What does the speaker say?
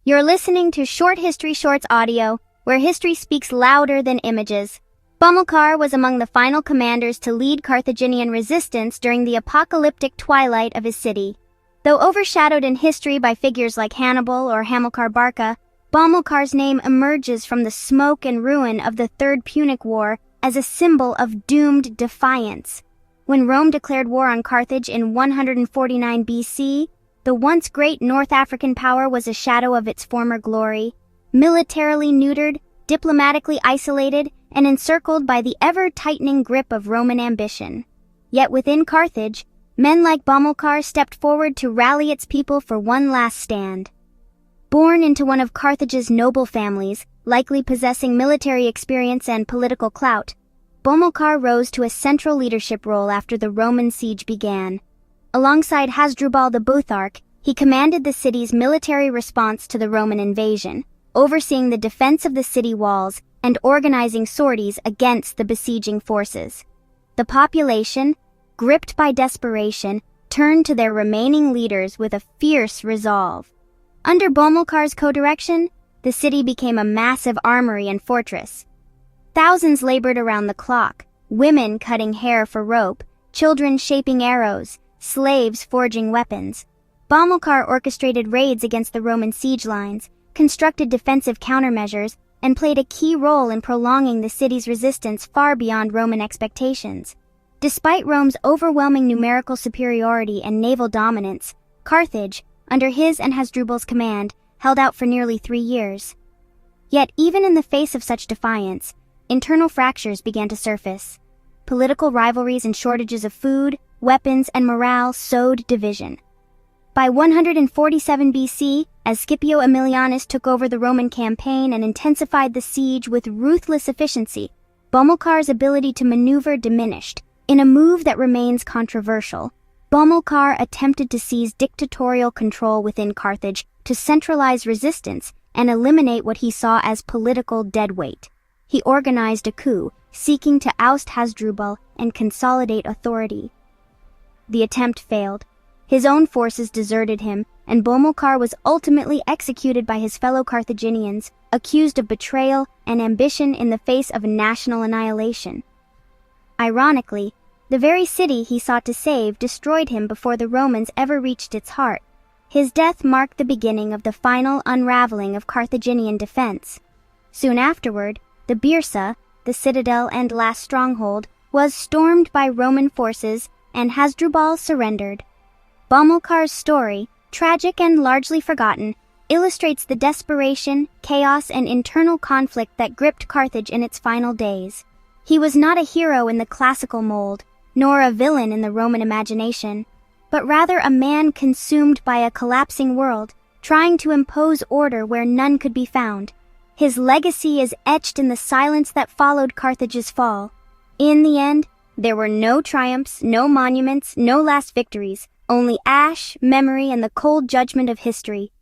You're listening to Short History Shorts audio, where history speaks louder than images. Bomilcar was among the final commanders to lead Carthaginian resistance during the apocalyptic twilight of his city. Though overshadowed in history by figures like Hannibal or Hamilcar Barca, Bomilcar's name emerges from the smoke and ruin of the Third Punic War as a symbol of doomed defiance. When Rome declared war on Carthage in 149 BC, the once great North African power was a shadow of its former glory, militarily neutered, diplomatically isolated, and encircled by the ever-tightening grip of Roman ambition. Yet within Carthage, men like Bomilcar stepped forward to rally its people for one last stand. Born into one of Carthage's noble families, likely possessing military experience and political clout, Bomilcar rose to a central leadership role after the Roman siege began. Alongside Hasdrubal the Bootharch, he commanded the city's military response to the Roman invasion, overseeing the defense of the city walls and organizing sorties against the besieging forces. The population, gripped by desperation, turned to their remaining leaders with a fierce resolve. Under Bomilcar's co-direction, the city became a massive armory and fortress. Thousands labored around the clock, women cutting hair for rope, children shaping arrows, slaves forging weapons. Bomilcar orchestrated raids against the Roman siege lines, constructed defensive countermeasures, and played a key role in prolonging the city's resistance far beyond Roman expectations. Despite Rome's overwhelming numerical superiority and naval dominance, Carthage, under his and Hasdrubal's command, held out for nearly 3 years. Yet even in the face of such defiance, internal fractures began to surface. Political rivalries and shortages of food, weapons, and morale sowed division. By 147 BC, as Scipio Aemilianus took over the Roman campaign and intensified the siege with ruthless efficiency, Bomilcar's ability to maneuver diminished. In a move that remains controversial, Bomilcar attempted to seize dictatorial control within Carthage to centralize resistance and eliminate what he saw as political deadweight. He organized a coup, seeking to oust Hasdrubal and consolidate authority. The attempt failed. His own forces deserted him, and Bomilcar was ultimately executed by his fellow Carthaginians, accused of betrayal and ambition in the face of national annihilation. Ironically, the very city he sought to save destroyed him before the Romans ever reached its heart. His death marked the beginning of the final unraveling of Carthaginian defense. Soon afterward, the Byrsa, the citadel and last stronghold, was stormed by Roman forces, and Hasdrubal surrendered. Bomilcar's story, tragic and largely forgotten, illustrates the desperation, chaos, and internal conflict that gripped Carthage in its final days. He was not a hero in the classical mold, nor a villain in the Roman imagination, but rather a man consumed by a collapsing world, trying to impose order where none could be found. His legacy is etched in the silence that followed Carthage's fall. In the end, there were no triumphs, no monuments, no last victories, only ash, memory, and the cold judgment of history.